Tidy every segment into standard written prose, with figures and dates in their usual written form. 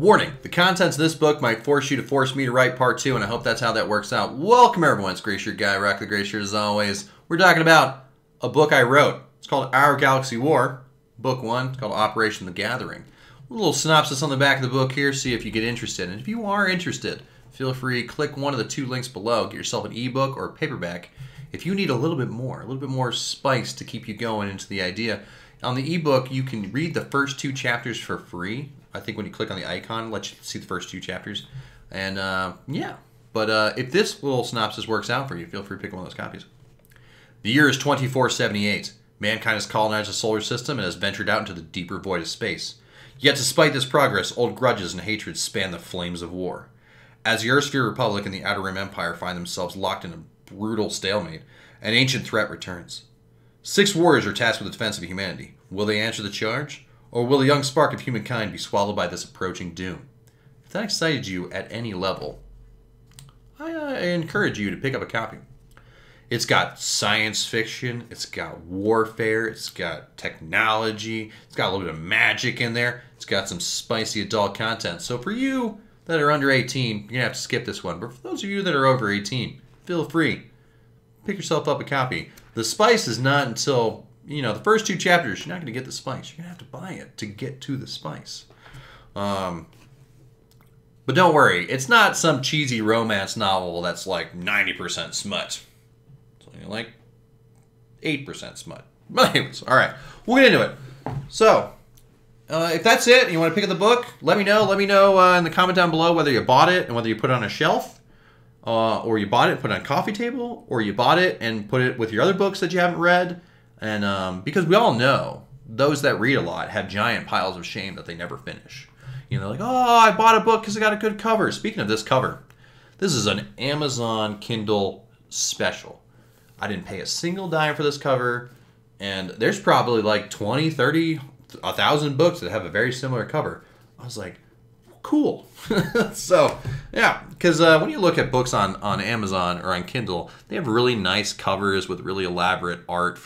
Warning, the contents of this book might force you to force me to write part 2, and I hope that's how that works out. Welcome everyone, it's Gray Shirt Guy, Rock the Gray Shirt as always. We're talking about a book I wrote. It's called Our Galaxy War, book 1. It's called Operation the Gathering. A little synopsis on the back of the book here, see if you get interested. And if you are interested, feel free, click one of the 2 links below, get yourself an ebook or a paperback. If you need a little bit more spice to keep you going into the idea. On the ebook, you can read the first 2 chapters for free. I think when you click on the icon, it lets you see the first 2 chapters. And yeah, but if this little synopsis works out for you, feel free to pick one of those copies. The year is 2478. Mankind has colonized the solar system and has ventured out into the deeper void of space. Yet despite this progress, old grudges and hatreds span the flames of war. As the Earthsphere Republic and the Outer Rim Empire find themselves locked in a brutal stalemate, an ancient threat returns. 6 warriors are tasked with the defense of humanity. Will they answer the charge? Or will a young spark of humankind be swallowed by this approaching doom? If that excited you at any level, I encourage you to pick up a copy. It's got science fiction, it's got warfare, it's got technology, it's got a little bit of magic in there, it's got some spicy adult content. So for you that are under 18, you're going to have to skip this one. But for those of you that are over 18, feel free. Pick yourself up a copy. The spice is not until, the first 2 chapters, you're not going to get the spice. You're going to have to buy it to get to the spice. But don't worry. It's not some cheesy romance novel that's like 90% smut. It's only like 8% smut. But anyways, all right. We'll get into it. So, if that's it and you want to pick up the book, let me know. Let me know in the comment down below whether you bought it and whether you put it on a shelf. Or you bought it and put it on a coffee table. Or you bought it and put it with your other books that you haven't read. And because we all know those that read a lot have giant piles of shame that they never finish. Like, oh, I bought a book because it got a good cover. Speaking of this cover, this is an Amazon Kindle special. I didn't pay a single dime for this cover. And there's probably like 20, 30, 1,000 books that have a very similar cover. I was like, cool. So, yeah, because when you look at books on Amazon or on Kindle, they have really nice covers with really elaborate art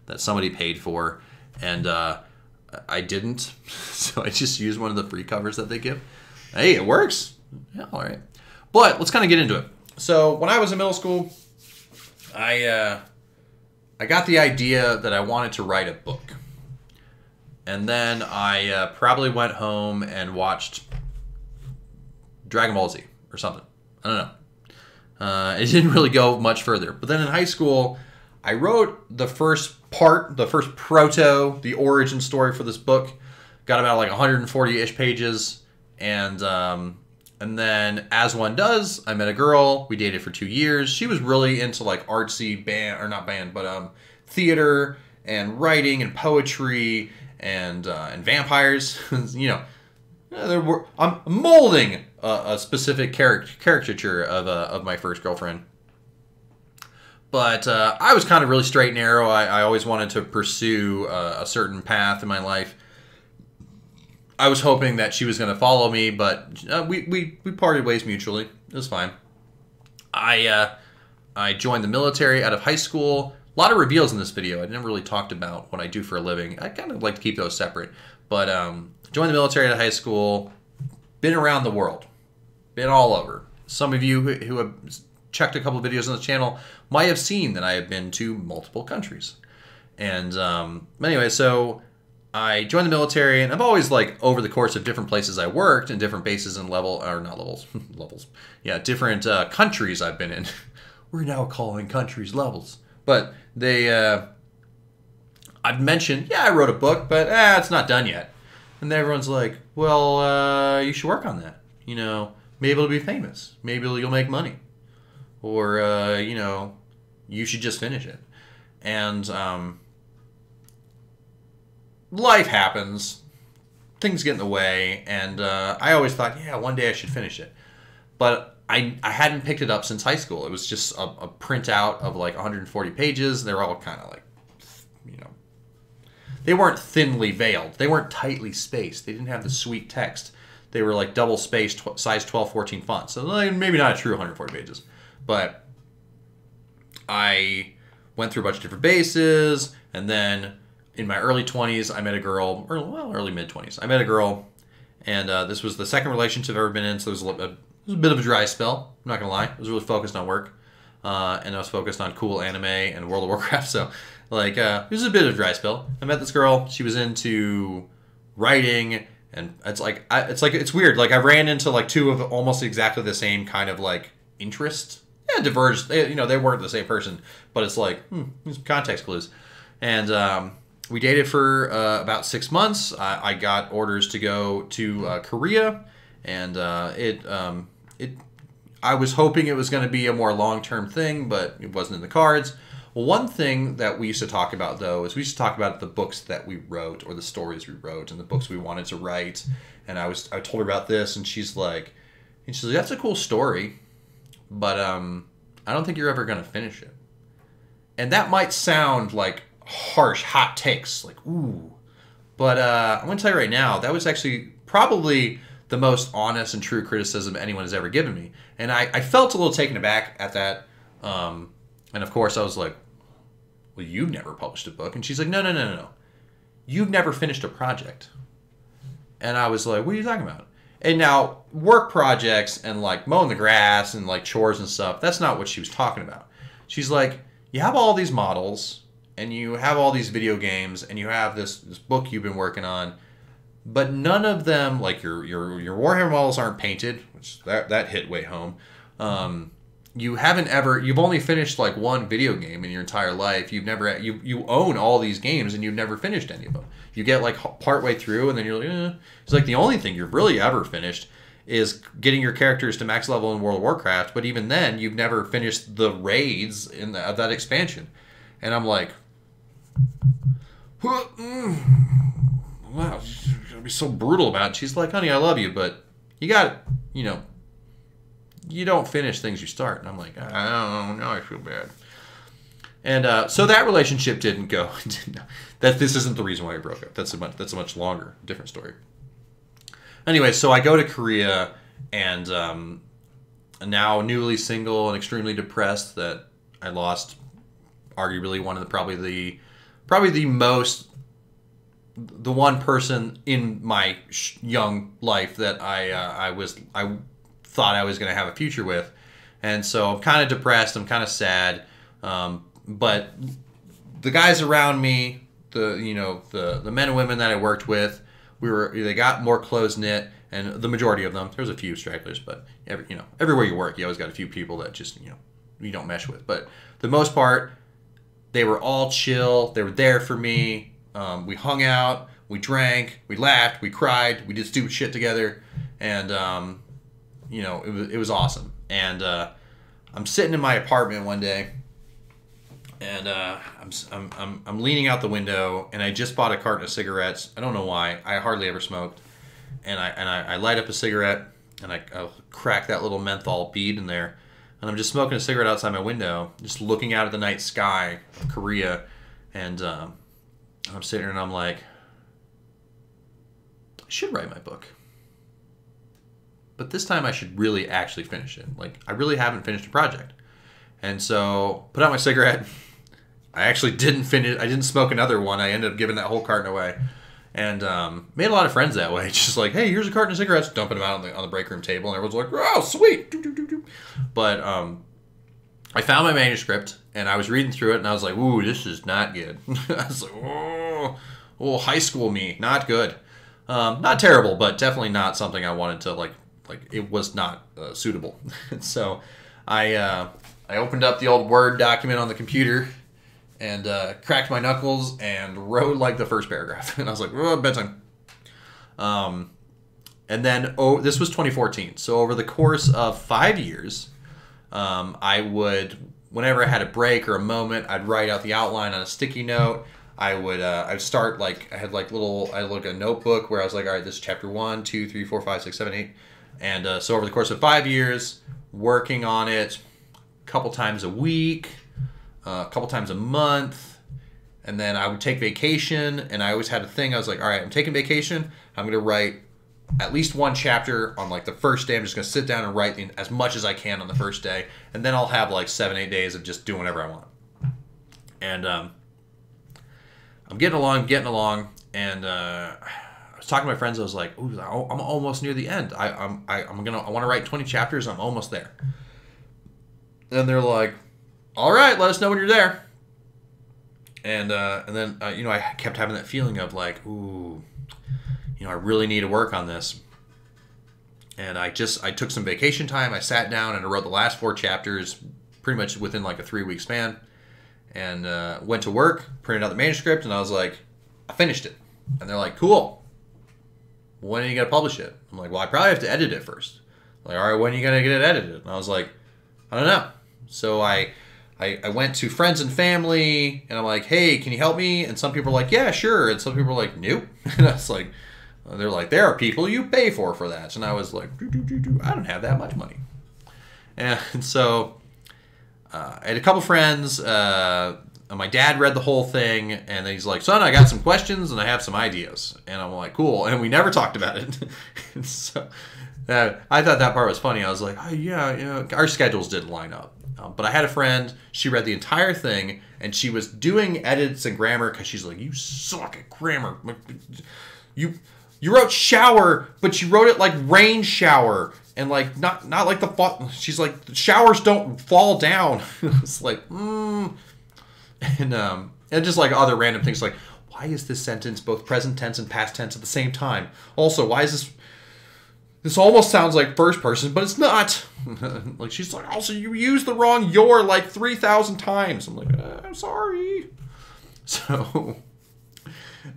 that somebody paid for, and I didn't, so I just used one of the free covers that they give. Hey, it works. Yeah, all right. But let's kind of get into it. So when I was in middle school, I got the idea that I wanted to write a book, and then I probably went home and watched Dragon Ball Z or something. I don't know. It didn't really go much further. But then in high school, I wrote the first part, the first the origin story for this book. Got about like 140-ish pages. And then, as one does, I met a girl. We dated for 2 years. She was really into like artsy theater and writing and poetry and vampires. I'm molding a specific caricature of my first girlfriend. But I was kind of really straight and narrow. I always wanted to pursue a certain path in my life. I was hoping that she was going to follow me, but we parted ways mutually. It was fine. I joined the military out of high school. A lot of reveals in this video. I never really talked about what I do for a living. I kind of like to keep those separate. But joined the military out of high school. Been around the world. Been all over. Some of you who have checked a couple of videos on the channel might have seen that I have been to multiple countries. And anyway, so I joined the military, and I've always, like, over the course of different places I worked and different bases and levels. Yeah, different countries I've been in. We're now calling countries levels. But I've mentioned, yeah, I wrote a book, but it's not done yet. And everyone's like, well, you should work on that. Maybe it'll be famous. Maybe you'll make money. Or, you should just finish it. And life happens. Things get in the way. And I always thought, yeah, one day I should finish it. But I hadn't picked it up since high school. It was just a printout of like 140 pages. They were all kind of like, they weren't thinly veiled. They weren't tightly spaced. They didn't have the sweet text. They were like double spaced, size 12, 14 fonts. So maybe not a true 140 pages. But I went through a bunch of different bases, and then in my early 20s, I met a girl, early mid 20s. I met a girl, And this was the second relationship I've ever been in, so it was a bit of a dry spell. I'm not gonna lie. I was really focused on work, and I was focused on cool anime and World of Warcraft. So, like, it was a bit of a dry spell. I met this girl. She was into writing, and it's weird. Like, I ran into like two of almost exactly the same kind of like interest. Yeah, diverged. They weren't the same person, but it's like there's some context clues. And we dated for about 6 months. I got orders to go to Korea, and I was hoping it was going to be a more long-term thing, but it wasn't in the cards. Well, one thing that we used to talk about, though, is we used to talk about the books that we wrote, or the stories we wrote, and the books we wanted to write. And I told her about this, and she's like, that's a cool story, but I don't think you're ever going to finish it. And that might sound like harsh, hot takes, like, ooh. But I'm going to tell you right now, that was actually probably the most honest and true criticism anyone has ever given me. And I felt a little taken aback at that. And of course, I was like, well, you've never published a book. And she's like, no. You've never finished a project. And I was like, what are you talking about? And now, work projects and like mowing the grass and like chores and stuff, that's not what she was talking about. She's like, you have all these models, and you have all these video games, and you have this book you've been working on, but none of them, like your Warhammer models aren't painted, which that hit way home. You've only finished like one video game in your entire life. You own all these games, and you've never finished any of them. You get like partway through, and then you're like, It's like the only thing you've really ever finished is getting your characters to max level in World of Warcraft, but even then, you've never finished the raids of that expansion. And I'm like, wow, she's gonna be so brutal about it. She's like, honey, I love you, but you got, you don't finish things you start. And I'm like, I don't know, I feel bad. And so that relationship didn't go. This isn't the reason why we broke up. That's a much longer, different story. Anyway, so I go to Korea, and now newly single and extremely depressed that I lost arguably one of the the one person in my young life that I thought I was going to have a future with. And so I'm kind of depressed, I'm kind of sad, but the guys around me, the men and women that I worked with, they got more close knit, and the majority of them, there's a few stragglers, but everywhere you work, you always got a few people that just you don't mesh with. But the most part, they were all chill. They were there for me. We hung out, we drank, we laughed, we cried, we did stupid shit together, and it was awesome. And I'm sitting in my apartment one day, and I'm leaning out the window, and I just bought a carton of cigarettes. I don't know why. I hardly ever smoked. And I light up a cigarette, and I'll crack that little menthol bead in there, and I'm just smoking a cigarette outside my window, just looking out at the night sky of Korea, and I'm sitting there and I'm like, I should write my book. But this time I should really actually finish it. Like, I really haven't finished a project. And so, put out my cigarette. I actually didn't finish. I didn't smoke another one. I ended up giving that whole carton away. And made a lot of friends that way. Just like, hey, here's a carton of cigarettes. Dumping them out on the break room table. And everyone's like, oh, sweet. But I found my manuscript. And I was reading through it. And I was like, ooh, this is not good. I was like, oh, high school me. Not good. Not terrible, but definitely not something I wanted to, like it was not suitable. So I opened up the old Word document on the computer and cracked my knuckles and wrote like the first paragraph. And I was like, oh, bedtime. And then, this was 2014. So over the course of 5 years, I would, whenever I had a break or a moment, I'd write out the outline on a sticky note. I'd start like, I had a notebook where I was like, all right, this is chapter 1, 2, 3, 4, 5, 6, 7, 8. And so over the course of 5 years, working on it a couple times a week, a couple times a month, and then I would take vacation, and I always had a thing. I was like, all right, I'm taking vacation. I'm going to write at least one chapter on like the first day. I'm just going to sit down and write as much as I can on the first day, and then I'll have like 7, 8 days of just doing whatever I want. And I'm getting along, and I was talking to my friends. I was like, "Ooh, I'm almost near the end. I want to write 20 chapters. I'm almost there." And they're like, "All right, let us know when you're there." And then you know, I kept having that feeling of like, "Ooh, you know, I really need to work on this." And I took some vacation time. I sat down and I wrote the last 4 chapters pretty much within like a 3-week span, and went to work, printed out the manuscript, and I was like, I finished it. And they're like, cool. When are you going to publish it? I'm like, well, I probably have to edit it first. Like, all right, when are you going to get it edited? And I was like, I don't know. So I went to friends and family, and I'm like, hey, can you help me? And some people are like, yeah, sure. And some people are like, nope. And I was like, they're like, there are people you pay for that. And I was like, I don't have that much money. And so I had a couple friends. My dad read the whole thing, and he's like, son, I got some questions, and I have some ideas. And I'm like, cool. And we never talked about it. So I thought that part was funny. I was like, oh, yeah, you know, our schedules didn't line up. But I had a friend, she read the entire thing, and she was doing edits and grammar because she's like, you suck at grammar. You wrote shower, but you wrote it like rain shower. And like, not like the fall. She's like, showers don't fall down. It's like, And just like other random things like, why is this sentence both present tense and past tense at the same time? Also, why is this almost sounds like first person, but it's not. Like, she's like, also, you used the wrong your like 3,000 times. I'm like, I'm sorry. So,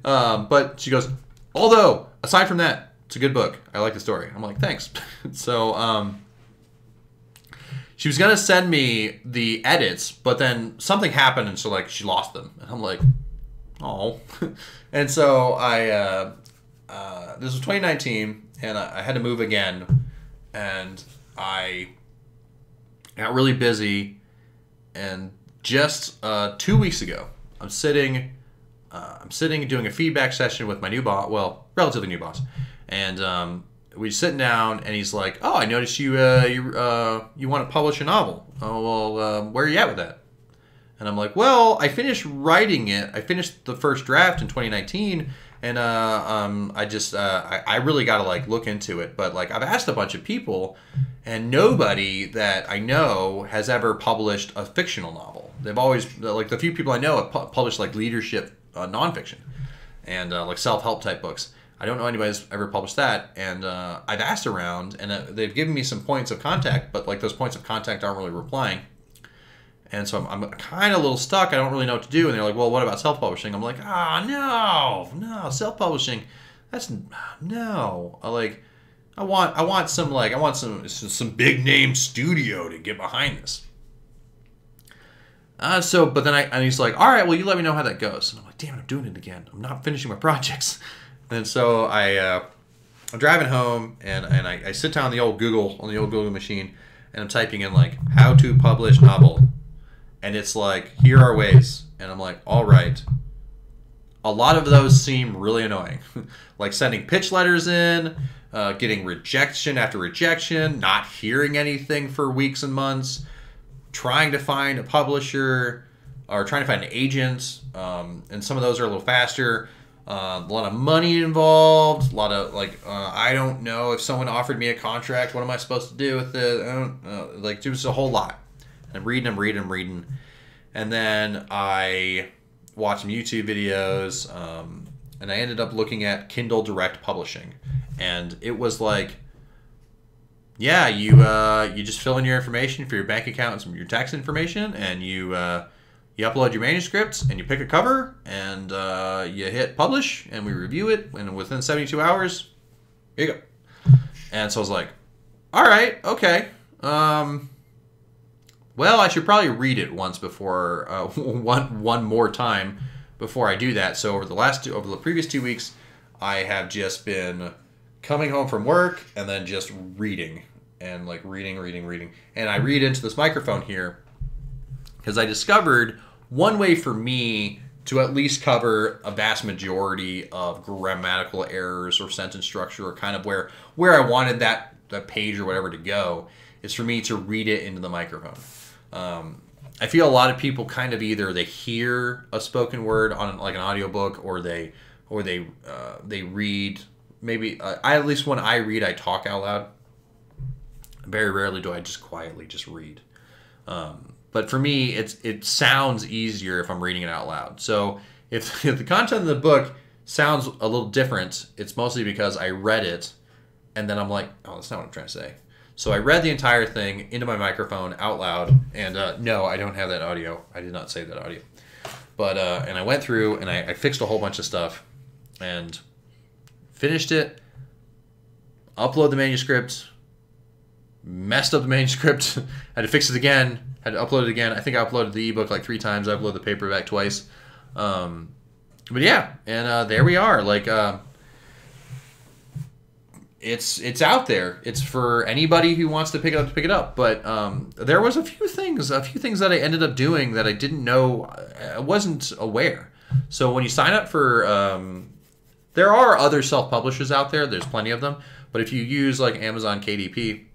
but she goes, although, aside from that, it's a good book. I like the story. I'm like, thanks. So, she was going to send me the edits, but then something happened, and so, like, she lost them. And I'm like, oh. And so this was 2019, and I had to move again, and I got really busy, and just 2 weeks ago, I'm sitting doing a feedback session with my new boss, well, relatively new boss, and we're sitting down, and he's like, oh, I noticed you want to publish a novel. Oh, well, where are you at with that? And I'm like, well, I finished writing it. I finished the first draft in 2019, and I really got to like look into it. But like, I've asked a bunch of people, and nobody that I know has ever published a fictional novel. They've always, like, the few people I know have published like leadership nonfiction and like self-help type books. I don't know anybody who's ever published that, and I've asked around, and they've given me some points of contact, but like those points of contact aren't really replying. And so I'm kind of a little stuck. I don't really know what to do. And they're like, well, what about self-publishing? I'm like, no, self-publishing. That's no. I want some big name studio to get behind this. But then and he's like, all right, well, you let me know how that goes. And I'm like, damn it, I'm doing it again. I'm not finishing my projects. And so I'm driving home, and I sit down on the old Google machine, and I'm typing in like how to publish novel. And it's like, here are ways. And I'm like, all right. A lot of those seem really annoying. Like sending pitch letters in, getting rejection after rejection, not hearing anything for weeks and months, trying to find a publisher, or trying to find an agent. And some of those are a little faster. A lot of money involved. A lot of, like, I don't know if someone offered me a contract. What am I supposed to do with it? I don't know. Like, there's a whole lot. I'm reading. And then I watched some YouTube videos, and I ended up looking at Kindle Direct Publishing. And it was like, yeah, you just fill in your information for your bank account and some of your tax information, and you upload your manuscripts, and you pick a cover, and you hit publish, and we review it, and within 72 hours, here you go. And so I was like, all right, okay. Well, I should probably read it once before, one more time before I do that. So over the previous 2 weeks, I have just been coming home from work and then just reading, and like reading. And I read into this microphone here because I discovered one way for me to at least cover a vast majority of grammatical errors or sentence structure, or kind of where I wanted that page or whatever to go, is for me to read it into the microphone. I feel a lot of people kind of either they hear a spoken word on like an audiobook, or they read maybe I at least when I read, I talk out loud. Very rarely do I just quietly just read. But for me, it sounds easier if I'm reading it out loud. So if the content of the book sounds a little different, it's mostly because I read it and then I'm like, oh, that's not what I'm trying to say. So I read the entire thing into my microphone out loud, and no, I don't have that audio. I did not save that audio. But and I went through and I fixed a whole bunch of stuff and finished it, upload the manuscript, messed up the manuscript, had to fix it again, had to upload it again. I think I uploaded the ebook like 3 times. I uploaded the paperback twice. But yeah, and there we are. Like, it's out there. It's for anybody who wants to pick it up to pick it up. But there was a few things that I ended up doing that I didn't know. I wasn't aware. So when you sign up for, there are other self-publishers out there. There's plenty of them. But if you use like Amazon KDP,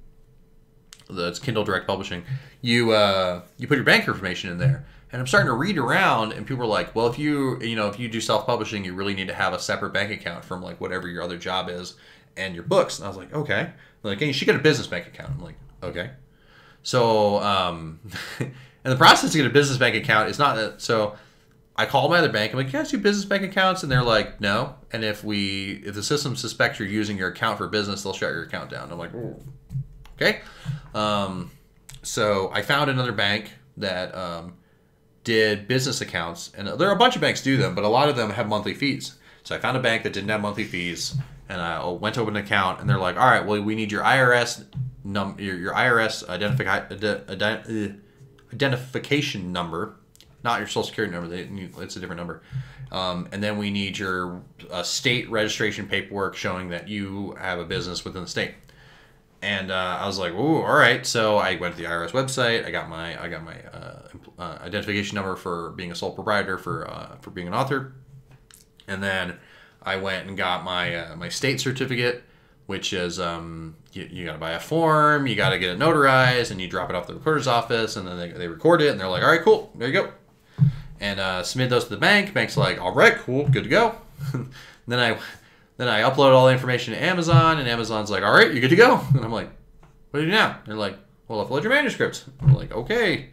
that's Kindle Direct Publishing, you put your bank information in there. And I'm starting to read around, and people are like, well, if you do self-publishing, you really need to have a separate bank account from like whatever your other job is and your books. And I was like, okay. They're like, hey, you should get a business bank account. I'm like, okay. So, and the process to get a business bank account is not that. So I called my other bank. I'm like, you guys do business bank accounts? And they're like, no. And if the system suspects you're using your account for business, they'll shut your account down. I'm like, ooh. Okay. So I found another bank that did business accounts, and there are a bunch of banks do them, but a lot of them have monthly fees. So I found a bank that didn't have monthly fees, and I went to open an account, and they're like, all right, well, we need your IRS your IRS identification number, not your social security number. It's a different number. And then we need your state registration paperwork showing that you have a business within the state. And I was like, "Ooh, all right." So I went to the IRS website. I got my identification number for being a sole proprietor for being an author, and then I went and got my state certificate, which is you got to buy a form, you got to get it notarized, and you drop it off to the recorder's office, and then they record it, and they're like, "All right, cool, there you go," and submit those to the bank. Bank's like, "All right, cool, good to go." Then I upload all the information to Amazon, and Amazon's like, all right, you're good to go. And I'm like, what do you do now? They're like, well, upload your manuscript. I'm like, okay.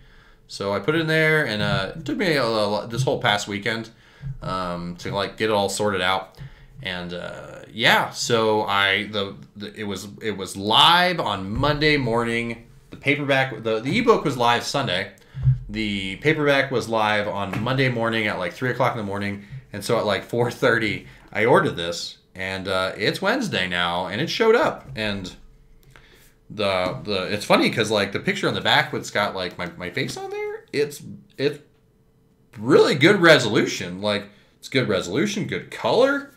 So I put it in there, and it took me this whole past weekend to like get it all sorted out. And yeah, so it was live on Monday morning. The paperback, the ebook was live Sunday. The paperback was live on Monday morning at like 3 o'clock in the morning. And so at like 4:30, I ordered this. And it's Wednesday now, and it showed up. And it's funny because like the picture on the back it's got like my face on there. It's really good resolution. Like it's good resolution, good color.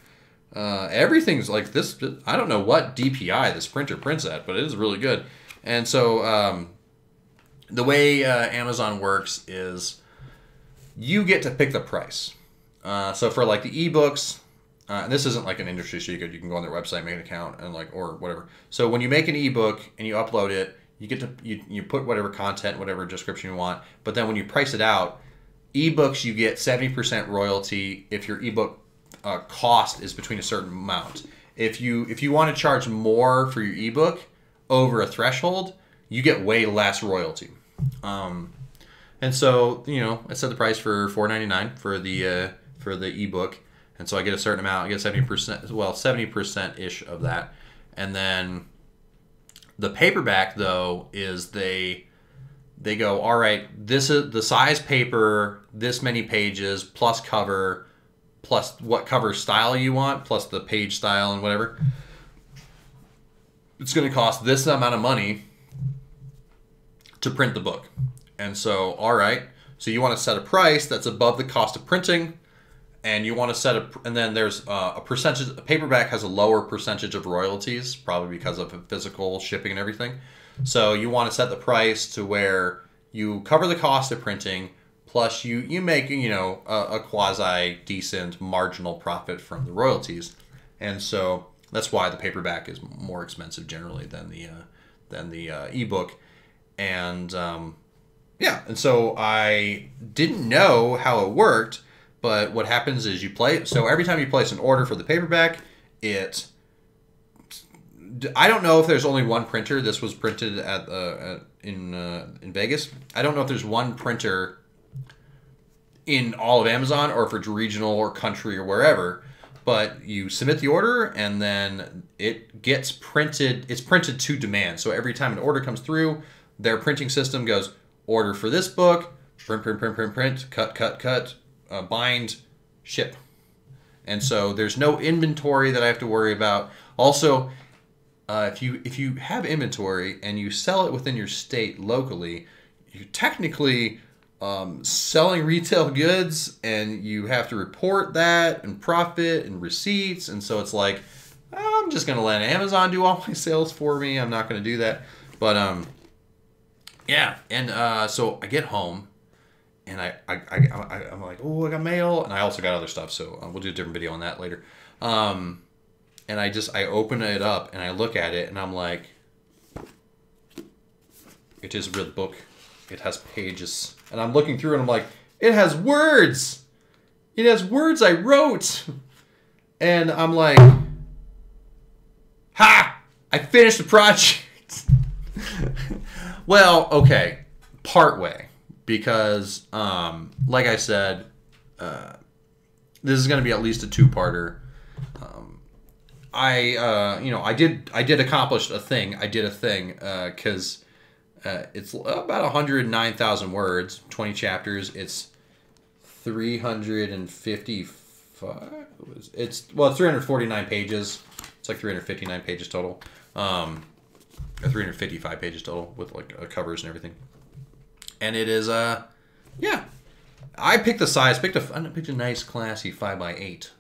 Everything's like this. I don't know what DPI this printer prints at, but it is really good. And so the way Amazon works is you get to pick the price. So for like the ebooks. And this isn't like an industry secret. You can go on their website, make an account, and like or whatever. So when you make an ebook and you upload it, you get to you put whatever content, whatever description you want. But then when you price it out, ebooks you get 70% royalty if your ebook cost is between a certain amount. If you want to charge more for your ebook over a threshold, you get way less royalty. And so I set the price for $4.99 for the ebook. And so I get a certain amount. I get 70%, well, 70%-ish of that. And then the paperback, though, is they go, all right, this is the size paper, this many pages, plus cover, plus what cover style you want, plus the page style and whatever. It's going to cost this amount of money to print the book. And so, all right, so you want to set a price that's above the cost of printing. And you want to set and then there's a percentage. A paperback has a lower percentage of royalties, probably because of physical shipping and everything. So you want to set the price to where you cover the cost of printing, plus you make a quasi decent marginal profit from the royalties, and so that's why the paperback is more expensive generally than the ebook, and yeah, and so I didn't know how it worked. But what happens is so every time you place an order for the paperback, it I don't know if there's only one printer. This was printed in Vegas. I don't know if there's one printer in all of Amazon or if it's regional or country or wherever. But you submit the order and then it gets printed. It's printed to demand. So every time an order comes through, their printing system goes, order for this book, print, print, print, print, print, cut, bind, ship. And so there's no inventory that I have to worry about. Also, if you have inventory and you sell it within your state locally, you technically selling retail goods, and you have to report that and profit and receipts. And so it's like, I'm just gonna let Amazon do all my sales for me. I'm not gonna do that. But yeah. And so I get home, and I'm like, oh, I got mail, and I also got other stuff. So we'll do a different video on that later. And I open it up and I look at it and I'm like, it is a real book. It has pages. And I'm looking through and I'm like, it has words. It has words I wrote. And I'm like, ha! I finished the project. Well, okay. Partway. Because, like I said, this is going to be at least a two-parter. I did accomplish a thing. I did a thing because it's about 109,000 words, 20 chapters. It's 355. It's 349 pages. It's like 359 pages total. 355 pages total with like covers and everything. And it is yeah. I picked the size. I picked a nice classy 5x8.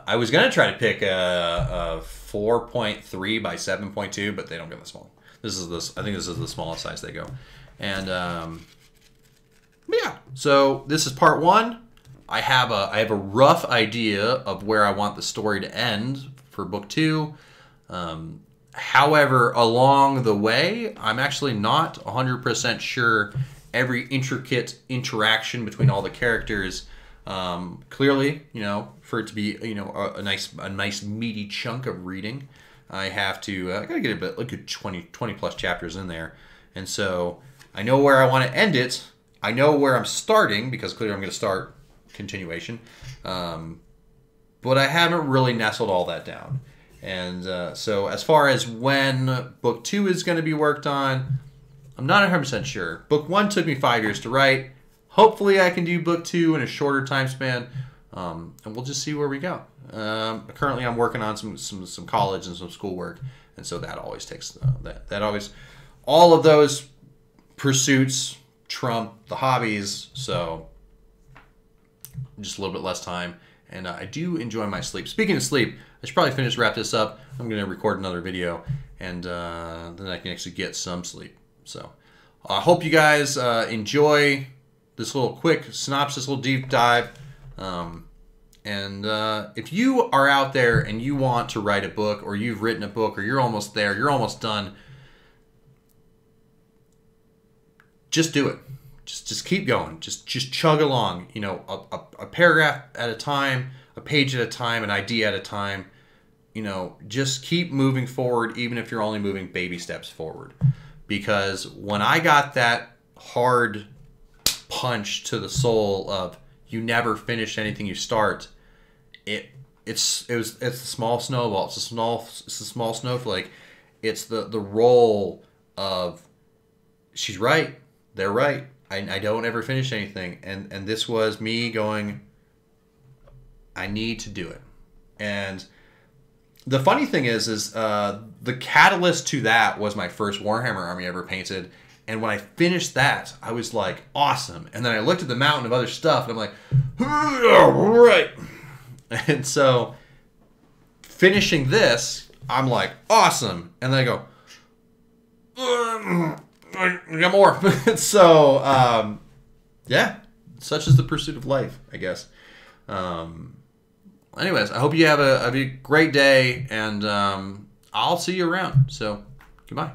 I was gonna try to pick a 4.3 by 7.2, but they don't go that small. I think this is the smallest size they go. And yeah. So this is part one. I have a rough idea of where I want the story to end for book two. However, along the way, I'm actually not 100% sure every intricate interaction between all the characters. Clearly, for it to be, a nice meaty chunk of reading, I have to, I gotta get a good 20 plus chapters in there. And so I know where I want to end it. I know where I'm starting, because clearly I'm going to start continuation. But I haven't really nestled all that down. And so as far as when book two is going to be worked on, I'm not 100% sure. Book one took me 5 years to write. Hopefully I can do book two in a shorter time span, and we'll just see where we go. Currently I'm working on some college and some schoolwork, and so that always takes, all of those pursuits trump the hobbies, so just a little bit less time. And I do enjoy my sleep. Speaking of sleep, I should probably wrap this up. I'm going to record another video, and then I can actually get some sleep. So I hope you guys enjoy this little quick synopsis, little deep dive. And if you are out there and you want to write a book, or you've written a book, or you're almost there, you're almost done, just do it. Just keep going. Just chug along. A paragraph at a time, a page at a time, an idea at a time. Just keep moving forward, even if you're only moving baby steps forward. Because when I got that hard punch to the soul of you never finish anything you start, it's the small snowball. It's a small snowflake. It's the role of she's right, they're right. I don't ever finish anything, and this was me going, I need to do it. And the funny thing is the catalyst to that was my first Warhammer army I ever painted. And when I finished that, I was like, awesome. And then I looked at the mountain of other stuff, and I'm like, all right. And so finishing this, I'm like, awesome. And then I go, I got more. So, yeah, such is the pursuit of life, I guess. Anyways, I hope you have a great day, and I'll see you around. So, goodbye.